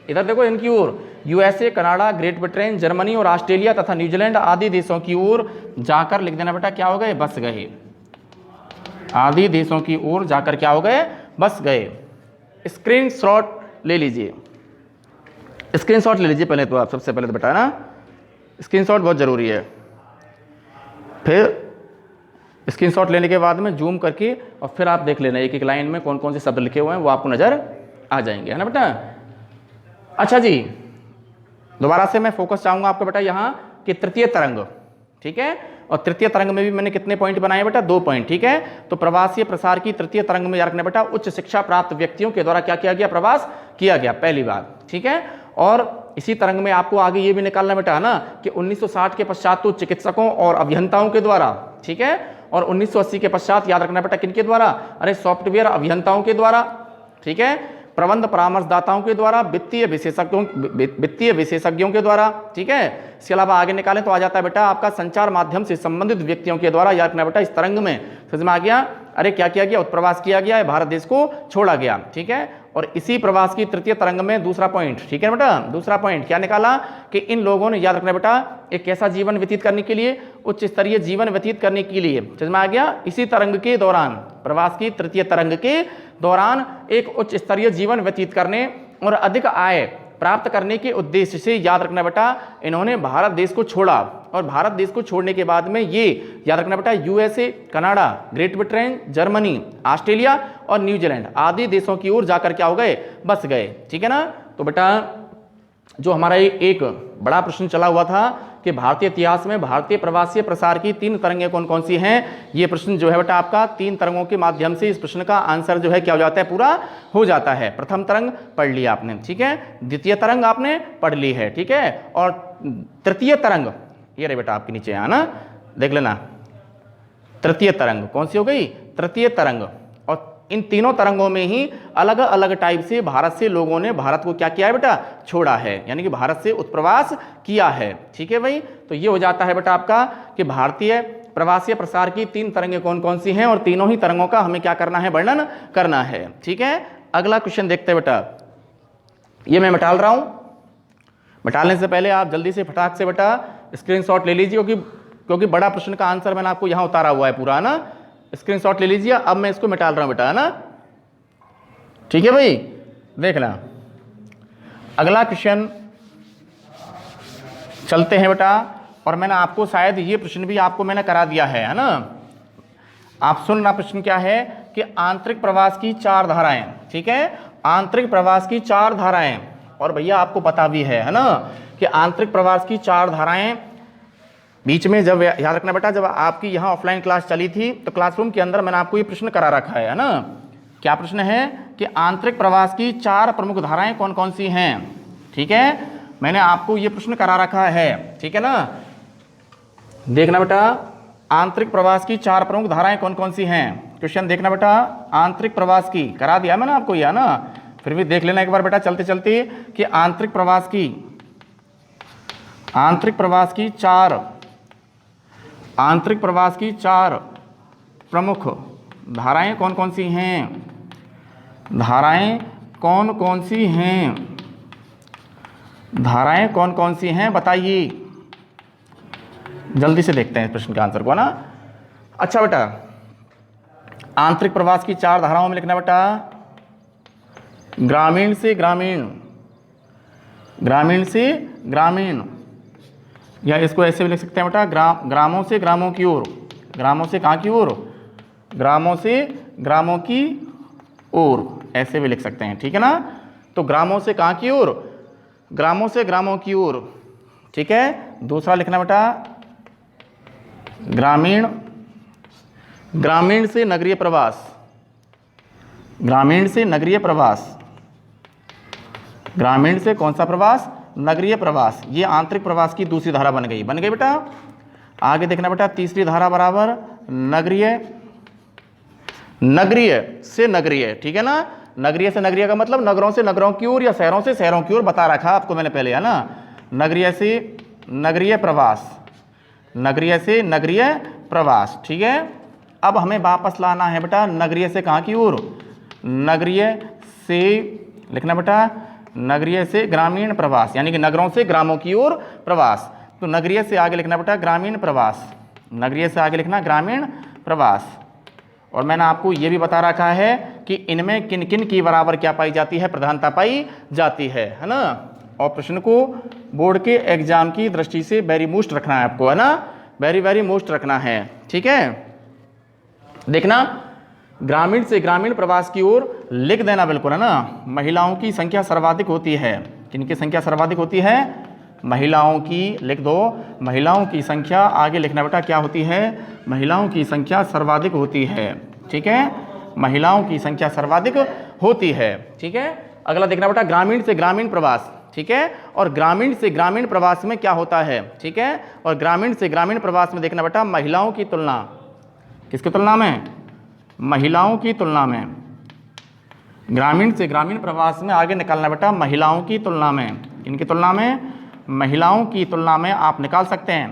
इधर देखो इनकी ओर USA, Canada, Great Britain, Germany और ऑस्ट्रेलिया तथा न्यूजीलैंड आदि देशों की ओर जाकर लिख देना बेटा क्या हो गए, बस गए। आदि देशों की ओर जाकर क्या हो गए, बस गए। स्क्रीनशॉट ले लीजिए, स्क्रीनशॉट ले लीजिए पहले तो आप, सबसे पहले तो बेटा ना स्क्रीनशॉट बहुत ज़रूरी है। फिर स्क्रीनशॉट लेने के बाद में जूम करके और फिर आप देख लेना एक एक लाइन में कौन कौन से शब्द लिखे हुए हैं, वो आपको नज़र आ जाएंगे, है ना बेटा। अच्छा जी, दोबारा से मैं फोकस चाहूँगा आपका बेटा यहाँ कि तृतीय तरंग, ठीक है। और तृतीय तरंग में भी मैंने कितने पॉइंट बनाए बेटा, 2 पॉइंट, ठीक है। तो प्रवासीय प्रसार की तृतीय तरंग में याद रखना बेटा, उच्च शिक्षा प्राप्त व्यक्तियों के द्वारा क्या किया गया, प्रवास किया गया, पहली बात, ठीक है। और इसी तरंग में आपको आगे ये भी निकालना बेटा है ना कि 1960 के पश्चात तो चिकित्सकों और अभियंताओं के द्वारा, ठीक है। और 1980 के पश्चात याद रखना बेटा किनके द्वारा, अरे सॉफ्टवेयर अभियंताओं के द्वारा, ठीक है। प्रबंध परामर्शदाताओं के द्वारा, वित्तीय विशेषज्ञों के द्वारा, ठीक है। इसके अलावा आगे निकालें तो आ जाता है बेटा आपका संचार माध्यम से संबंधित व्यक्तियों के द्वारा, याद रखना बेटा इस तरंग में समझ में आ गया। अरे क्या किया गया, उत्प्रवास किया गया है, भारत देश को छोड़ा गया, ठीक है। और इसी प्रवास की तृतीय तरंग में दूसरा पॉइंट, ठीक है बेटा, दूसरा पॉइंट क्या निकाला कि इन लोगों ने याद रखना बेटा एक कैसा जीवन व्यतीत करने के लिए, उच्च स्तरीय जीवन व्यतीत करने के लिए, समझ में आ गया। इसी तरंग के दौरान, प्रवास की तृतीय तरंग के दौरान एक उच्च स्तरीय जीवन व्यतीत करने और अधिक आय प्राप्त करने के उद्देश्य से याद रखना बेटा इन्होंने भारत देश को छोड़ा। और भारत देश को छोड़ने के बाद में ये याद रखना बेटा USA, Canada, Great Britain, Germany, Australia और न्यूजीलैंड आदि देशों की ओर जाकर क्या हो गए, बस गए, ठीक है ना। तो बेटा जो हमारा एक बड़ा प्रश्न चला हुआ था कि भारतीय इतिहास में भारतीय प्रवासीय प्रसार की 3 तरंगें कौन कौन सी हैं, ये प्रश्न जो है बेटा आपका 3 तरंगों के माध्यम से इस प्रश्न का आंसर जो है क्या हो जाता है, पूरा हो जाता है। प्रथम तरंग पढ़ लिया आपने, ठीक है। द्वितीय तरंग आपने पढ़ ली है, ठीक है। और तृतीय तरंग ये रहे बेटा आपके नीचे आना, देख लेना। तृतीय तरंग कौन सी हो गई, तृतीय तरंग। और इन तीनों तरंगों में ही अलग अलग टाइप से भारत से लोगों ने भारत को क्या किया है बेटा, छोड़ा है, यानी कि भारत से उत्प्रवास किया है, ठीक है भाई। तो ये हो जाता है बेटा आपका कि भारतीय प्रवासीय प्रसार की 3 तरंगें कौन कौन सी हैं और तीनों ही तरंगों का हमें क्या करना है, वर्णन करना है, ठीक है। अगला क्वेश्चन देखते हैं बेटा, ये मैं मिटाल रहा हूं। मिटालने से पहले आप जल्दी से फटाक से बेटा स्क्रीनशॉट ले लीजिए, क्योंकि बड़ा प्रश्न का आंसर मैंने आपको यहां उतारा हुआ है पूरा ना। स्क्रीनशॉट ले लीजिए, अब मैं इसको मिटाल रहा हूं बेटा, है ना, ठीक है भाई। देखना अगला क्वेश्चन चलते हैं बेटा। और मैंने आपको शायद ये प्रश्न भी आपको मैंने करा दिया है ना। आप सुनना प्रश्न क्या है कि आंतरिक प्रवास की 4 धाराएं, ठीक है, आंतरिक प्रवास की 4 धाराएं। और भैया आपको पता भी है ना कि आंतरिक प्रवास की 4 धाराएं बीच में जब याद रखना बेटा, जब आपकी यहाँ ऑफलाइन क्लास चली थी तो क्लासरूम के अंदर मैंने आपको ये प्रश्न करा रखा है ना। क्या प्रश्न है कि आंतरिक प्रवास की 4 प्रमुख धाराएं कौन कौन सी हैं, ठीक है, मैंने आपको ये प्रश्न करा रखा है, ठीक है ना। देखना बेटा आंतरिक प्रवास की 4 प्रमुख धाराएं कौन कौन सी हैं, क्वेश्चन देखना बेटा। आंतरिक प्रवास की करा दिया मैंने आपको यह ना, फिर भी देख लेना एक बार बेटा चलते चलते कि आंतरिक प्रवास की 4 प्रमुख धाराएं कौन कौन सी हैं, धाराएं कौन कौन सी हैं, धाराएं कौन कौन सी हैं बताइए। जल्दी से देखते हैं इस प्रश्न के आंसर को ना। अच्छा बेटा आंतरिक प्रवास की 4 धाराओं में लिखना बेटा ग्रामीण से ग्रामीण, ग्रामीण से ग्रामीण, या इसको ऐसे भी लिख सकते हैं बेटा ग्रामों से ग्रामों की ओर, ग्रामों से कहाँ की ओर, ग्रामों से ग्रामों की ओर, ऐसे भी लिख सकते हैं, ठीक है ना। तो ग्रामों से कहाँ की ओर, ग्रामों से ग्रामों की ओर, ठीक है। दूसरा लिखना बेटा ग्रामीण, ग्रामीण से नगरीय प्रवास, ग्रामीण से नगरीय प्रवास, ग्रामीण से कौन सा प्रवास, नगरीय प्रवास। ये आंतरिक प्रवास की दूसरी धारा बन गई बेटा। आगे देखना बेटा तीसरी धारा बराबर नगरीय, नगरीय से नगरीय, ठीक है ना। नगरीय से नगरीय का मतलब नगरों से नगरों की ओर या शहरों से शहरों की ओर बता रखा आपको मैंने पहले, है ना। नगरीय से नगरीय प्रवास, नगरीय से नगरीय प्रवास, ठीक है। अब हमें वापस लाना है बेटा नगरीय से कहाँ की ओर, नगरीय से लिखना बेटा नगरीय से ग्रामीण प्रवास, यानी कि नगरों से ग्रामों की ओर प्रवास। तो नगरीय से आगे लिखना बेटा ग्रामीण प्रवास, नगरीय से आगे लिखना ग्रामीण प्रवास। और मैंने आपको ये भी बता रखा है कि इनमें किन किन की बराबर क्या पाई जाती है, प्रधानता पाई जाती है ना। और प्रश्न को बोर्ड के एग्जाम की दृष्टि से वेरी मोस्ट रखना है आपको, है ना, वेरी वेरी मोस्ट रखना है, ठीक है। देखना, ग्रामीण से ग्रामीण प्रवास की ओर लिख देना बिल्कुल, है ना। महिलाओं की संख्या सर्वाधिक होती है, किनकी संख्या सर्वाधिक होती है, महिलाओं की, लिख दो, महिलाओं की संख्या आगे लिखना बेटा क्या होती है, महिलाओं की संख्या सर्वाधिक होती है, ठीक है, महिलाओं की संख्या सर्वाधिक होती है, ठीक है। अगला देखना बेटा ग्रामीण से ग्रामीण प्रवास, ठीक है, और ग्रामीण से ग्रामीण प्रवास में क्या होता है, ठीक है, और ग्रामीण से ग्रामीण प्रवास में देखना बेटा महिलाओं की तुलना, किसकी तुलना में, महिलाओं की तुलना में, ग्रामीण से ग्रामीण प्रवास में आगे निकालना बेटा महिलाओं की तुलना में, इनकी तुलना में, महिलाओं की तुलना में आप निकाल सकते हैं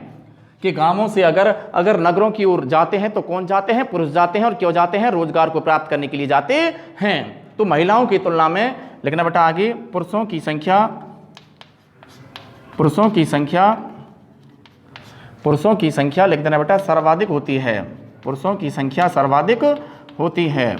कि गांवों से अगर नगरों की ओर जाते हैं तो कौन जाते हैं, पुरुष जाते हैं, और क्यों जाते हैं, रोजगार को प्राप्त करने के लिए जाते हैं। तो महिलाओं की तुलना में लिखना बेटा आगे पुरुषों की संख्या, पुरुषों की संख्या, पुरुषों की संख्या लिख देना बेटा सर्वाधिक होती है, पुरुषों की संख्या सर्वाधिक होती है,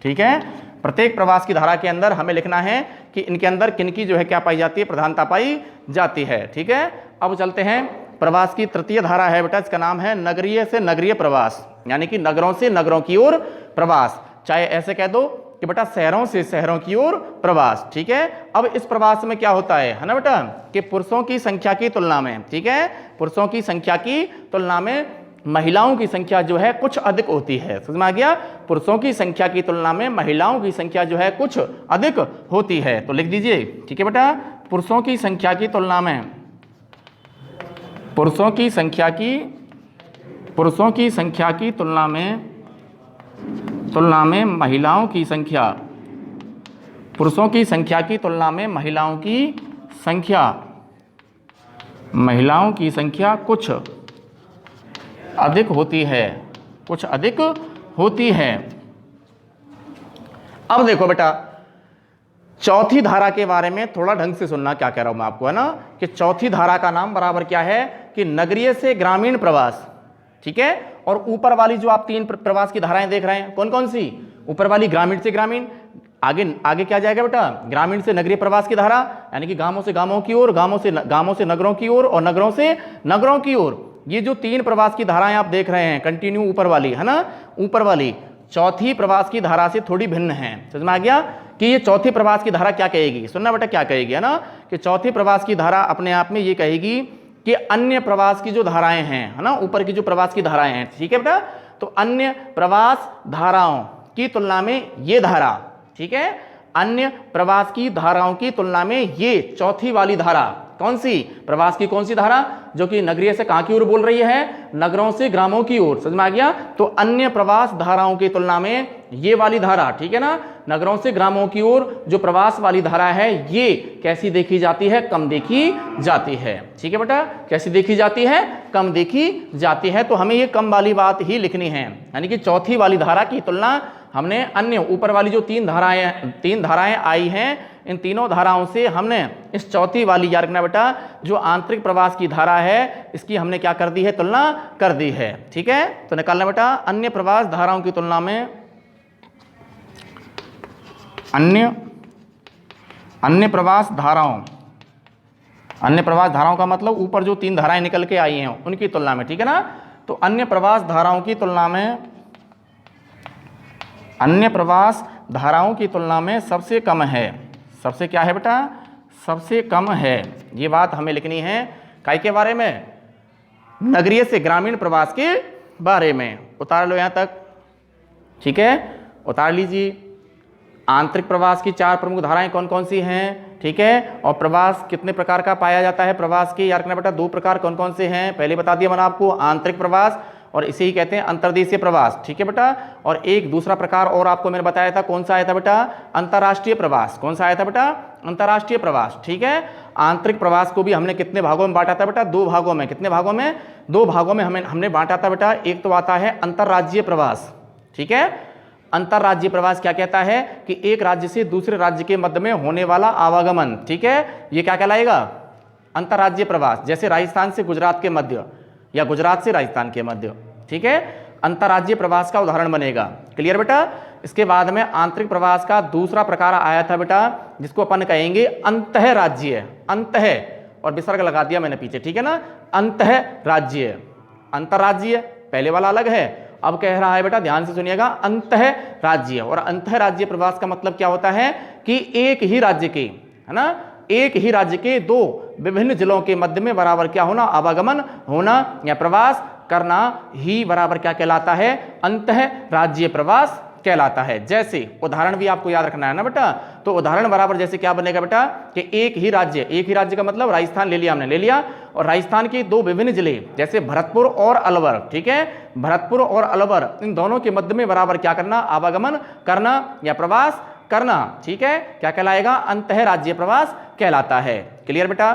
ठीक है। प्रत्येक प्रवास की धारा के अंदर हमें लिखना है कि इनके अंदर किनकी जो है क्या पाई जाती है, प्रधानता पाई जाती है, ठीक है। अब चलते हैं, प्रवास की तृतीय धारा है बेटा, इसका नाम है नगरीय से नगरीय प्रवास, यानी कि नगरों से नगरों की ओर प्रवास, चाहे ऐसे कह दो कि बेटा शहरों से शहरों की ओर प्रवास, ठीक है। अब इस प्रवास में क्या होता है ना बेटा, कि पुरुषों की संख्या की तुलना में, ठीक है, पुरुषों की संख्या की तुलना में महिलाओं की संख्या जो है कुछ अधिक होती है, समझ में आ गया, पुरुषों की संख्या की तुलना में महिलाओं की संख्या जो है कुछ अधिक होती है। तो लिख दीजिए, ठीक है बेटा, पुरुषों की संख्या की तुलना में, पुरुषों की संख्या की, पुरुषों की संख्या की तुलना में महिलाओं की संख्या, पुरुषों की संख्या की तुलना में महिलाओं की संख्या, महिलाओं की संख्या कुछ अधिक होती है, कुछ अधिक होती है। अब देखो बेटा चौथी धारा के बारे में थोड़ा ढंग से सुनना, क्या कह रहा हूं मैं आपको, है ना, कि चौथी धारा का नाम बराबर क्या है, कि नगरीय से ग्रामीण प्रवास, ठीक है। और ऊपर वाली जो आप तीन प्रवास की धाराएं देख रहे हैं, कौन कौन सी, ऊपर वाली ग्रामीण से ग्रामीण, आगे क्या जाएगा बेटा, ग्रामीण से नगरीय प्रवास की धारा, यानी कि गांवों से गांवों की ओर, गांवों से नगरों की ओर, और नगरों से नगरों की ओर। ये जो तीन प्रवास की धाराएं आप देख रहे हैं कंटिन्यू ऊपर वाली, है ना, ऊपर वाली चौथी प्रवास की धारा से थोड़ी भिन्न है, समझ में आ गया कि ये चौथी प्रवास की धारा क्या कहेगी, सुनना बेटा क्या कहेगी, है ना, कि चौथी प्रवास की धारा अपने आप में ये कहेगी कि अन्य प्रवास की जो धाराएं हैं, है ना, ऊपर की जो प्रवास की धाराएं हैं, ठीक है बेटा, तो अन्य प्रवास धाराओं की तुलना में ये धारा, ठीक है, अन्य प्रवास की धाराओं की तुलना में ये चौथी वाली धारा, कौन सी, प्रवास की कौन सी धारा, जो कि नगरीय से कहां की ओर बोल रही है, नगरों से ग्रामों की ओर, समझ में आ गया। तो अन्य प्रवास धाराओं की तुलना में ये वाली धारा, ठीक है ना, नगरों से ग्रामों की ओर जो प्रवास वाली धारा है, ये कैसी देखी जाती है, कम देखी जाती है, ठीक है बेटा, कैसी देखी जाती है, कम देखी जाती है। तो हमें ये कम वाली बात ही लिखनी है, यानी कि चौथी वाली धारा की तुलना हमने अन्य ऊपर वाली जो तीन धाराएं आई हैं, इन तीनों धाराओं से हमने इस चौथी वाली याद रखना बेटा, जो आंतरिक प्रवास की धारा है, इसकी हमने क्या कर दी है, तुलना कर दी है, ठीक है। तो निकालना बेटा अन्य प्रवास धाराओं की तुलना में, अन्य प्रवास धाराओं का मतलब ऊपर जो तीन धाराएं निकल के आई हैं उनकी तुलना में, ठीक है ना। तो अन्य प्रवास धाराओं की तुलना में, अन्य प्रवास धाराओं की तुलना में सबसे कम है, सबसे क्या है बेटा, सबसे कम है। ये बात हमें लिखनी है काय के बारे में, नगरीय से ग्रामीण प्रवास के बारे में। उतार लो यहां तक, ठीक है, उतार लीजिए। आंतरिक प्रवास की चार प्रमुख धाराएं कौन कौन सी हैं, ठीक है, और प्रवास कितने प्रकार का पाया जाता है, प्रवास के याद रखना बेटा दो प्रकार कौन कौन से हैं, पहले बता दिया मैंने आपको, आंतरिक प्रवास, और इसे ही कहते हैं अंतर्देशीय प्रवास, ठीक है बेटा। और एक दूसरा प्रकार और आपको मैंने बताया था, कौन सा आया था बेटा, अंतर्राष्ट्रीय प्रवास, कौन सा आया था बेटा, अंतर्राष्ट्रीय प्रवास, ठीक है। आंतरिक प्रवास को भी हमने कितने भागों में बांटा था बेटा, दो भागों में, कितने भागों में, दो भागों में हमने बांटा था बेटा। एक तो आता है अंतर्राज्यीय प्रवास, ठीक है, अंतरराज्यीय प्रवास क्या कहता है कि एक राज्य से दूसरे राज्य के मध्य में होने वाला आवागमन, ठीक है, ये क्या कहलाएगा, अंतरराज्यीय प्रवास। जैसे राजस्थान से गुजरात के मध्य या गुजरात से राजस्थान के मध्य, ठीक है, अंतरराज्यीय प्रवास का उदाहरण बनेगा। क्लियर बेटा। इसके बाद में आंतरिक प्रवास का दूसरा प्रकार आया था बेटा, जिसको अपन कहेंगे अंतःराज्यीय, अंतः और विसर्ग लगा दिया मैंने पीछे, ठीक है ना, अंतःराज्यीय। अंतरराज्यीय पहले वाला अलग है, अब कह रहा है बेटा, ध्यान से सुनिएगा, अंतःराज्यीय। और अंतःराज्यीय प्रवास का मतलब क्या होता है कि एक ही राज्य के, है ना, एक ही राज्य के दो विभिन्न जिलों के मध्य में बराबर क्या होना, आवागमन होना या प्रवास करना ही बराबर क्या कहलाता है, अंतःराज्यीय प्रवास कहलाता है। जैसे उदाहरण भी आपको याद रखना है ना बेटा, तो उदाहरण बराबर जैसे क्या बनेगा बेटा कि एक ही राज्य का मतलब राजस्थान ले लिया हमने, ले लिया, और राजस्थान के दो विभिन्न जिले जैसे भरतपुर और अलवर, ठीक है, भरतपुर और अलवर, इन दोनों के मध्य में बराबर क्या करना, आवागमन करना या प्रवास करना, ठीक है, क्या कहलाएगा, अंतःराज्यीय प्रवास कहलाता है। क्लियर बेटा।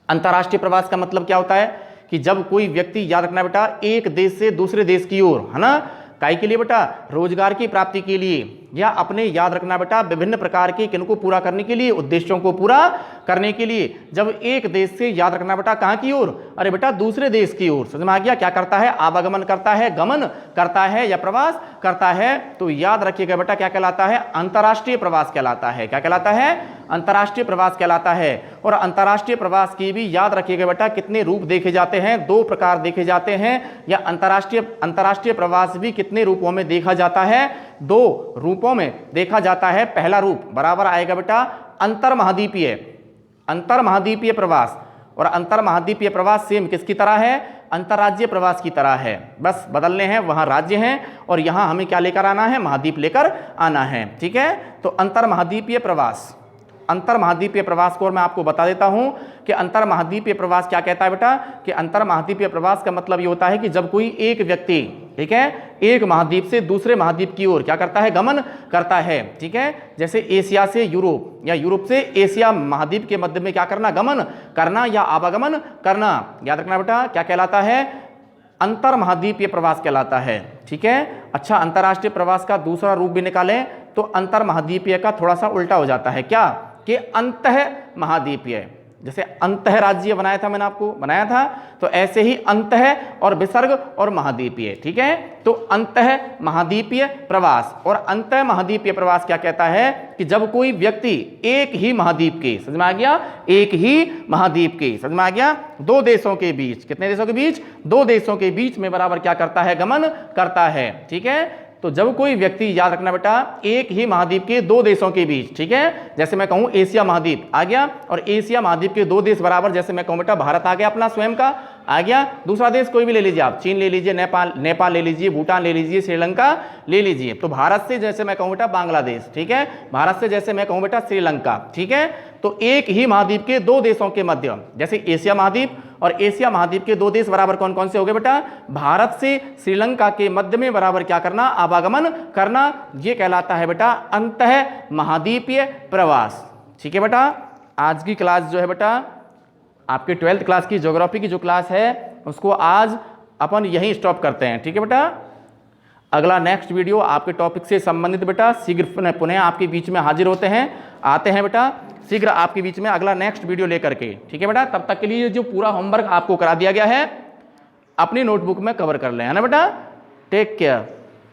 अंतर्राष्ट्रीय प्रवास का मतलब क्या होता है कि जब कोई व्यक्ति, याद रखना बेटा, एक देश से दूसरे देश की ओर, है ना, काहे के लिए बेटा, रोजगार की प्राप्ति के लिए या अपने, याद रखना बेटा, विभिन्न प्रकार के किनको पूरा करने के लिए, उद्देश्यों को पूरा करने के लिए, जब एक देश से, याद रखना बेटा, कहां की ओर, अरे बेटा दूसरे देश की ओर, समझ में आ गया, क्या करता है, आवागमन करता है, गमन करता है या प्रवास करता है, तो याद रखिएगा बेटा क्या कहलाता है, अंतर्राष्ट्रीय प्रवास कहलाता है। क्या कहलाता है, अंतर्राष्ट्रीय प्रवास कहलाता है। और अंतर्राष्ट्रीय प्रवास की भी याद रखिएगा बेटा कितने रूप देखे जाते हैं, दो प्रकार देखे जाते हैं, या अंतर्राष्ट्रीय प्रवास भी कितने रूपों में देखा जाता है, दो रूपों में देखा जाता है। पहला रूप बराबर आएगा बेटा अंतर्महाद्वीपीय, अंतर्महाद्वीपीय प्रवास, और अंतर्महाद्वीपीय प्रवास सेम किसकी तरह है, अंतर्राज्यीय प्रवास की तरह है, बस बदलने हैं, वहां राज्य हैं और यहां हमें क्या लेकर आना है, महाद्वीप लेकर आना है, ठीक है। तो अंतर्महाद्वीपीय प्रवास, अंतर्महाद्वीपीय प्रवास को और मैं आपको बता देता हूं कि अंतर्महाद्वीपीय प्रवास क्या कहता है बेटा, कि अंतर्महाद्वीपीय प्रवास का मतलब ये होता है कि जब कोई एक व्यक्ति, ठीक है, एक महाद्वीप से दूसरे महाद्वीप की ओर क्या करता है, गमन करता है, ठीक है, जैसे एशिया से यूरोप या यूरोप से एशिया महाद्वीप के मध्य में क्या करना, गमन करना या आवागमन करना, याद रखना बेटा क्या कहलाता है, अंतर्महाद्वीपीय प्रवास कहलाता है, ठीक है। अच्छा, अंतर्राष्ट्रीय प्रवास का दूसरा रूप भी निकालें तो अंतर्महाद्वीपीय का थोड़ा सा उल्टा हो जाता है, क्या कि अंतःमहाद्वीपीय। जैसे अंतःराज्यीय बनाया था, मैंने आपको बनाया था, तो ऐसे ही अंतः और विसर्ग और महाद्वीपीय, ठीक है। तो अंतःमहाद्वीपीय प्रवास और अंतःमहाद्वीपीय प्रवास क्या कहता है कि जब कोई व्यक्ति एक ही महाद्वीप के, समझ में आ गया, एक ही महाद्वीप के, समझ में आ गया, दो देशों के बीच, कितने देशों के बीच, दो देशों के बीच में बराबर क्या करता है, गमन करता है, ठीक है। तो जब कोई व्यक्ति, याद रखना बेटा, एक ही महाद्वीप के दो देशों के बीच, ठीक है, जैसे मैं कहूं एशिया महाद्वीप आ गया, और एशिया महाद्वीप के दो देश बराबर, जैसे मैं कहूं बेटा भारत आ गया अपना स्वयं का, आ गया, दूसरा देश कोई भी ले लीजिए आप, चीन ले लीजिए, नेपाल ले लीजिए, भूटान ले लीजिए, श्रीलंका ले लीजिए। तो भारत से जैसे मैं कहूं बेटा बांग्लादेश, ठीक है, भारत से जैसे मैं कहूं बेटा श्रीलंका, ठीक है। तो एक ही महाद्वीप के दो देशों के मध्य, जैसे एशिया महाद्वीप और एशिया महाद्वीप के दो देश बराबर कौन कौन से हो गए बेटा, भारत से श्रीलंका के मध्य में बराबर क्या करना, आवागमन करना, ये कहलाता है बेटा अंतःमहाद्वीपीय प्रवास, ठीक है बेटा। आज की क्लास जो है बेटा, आपके 12th क्लास की ज्योग्राफी की जो क्लास है उसको आज अपन यहीं स्टॉप करते हैं, ठीक है बेटा। अगला नेक्स्ट वीडियो आपके टॉपिक से संबंधित बेटा शीघ्र पुनः आपके बीच में हाजिर आते हैं बेटा, शीघ्र आपके बीच में अगला नेक्स्ट वीडियो लेकर के, ठीक है बेटा। तब तक के लिए जो पूरा होमवर्क आपको करा दिया गया है अपनी नोटबुक में कवर कर लें, है ना बेटा। Take care.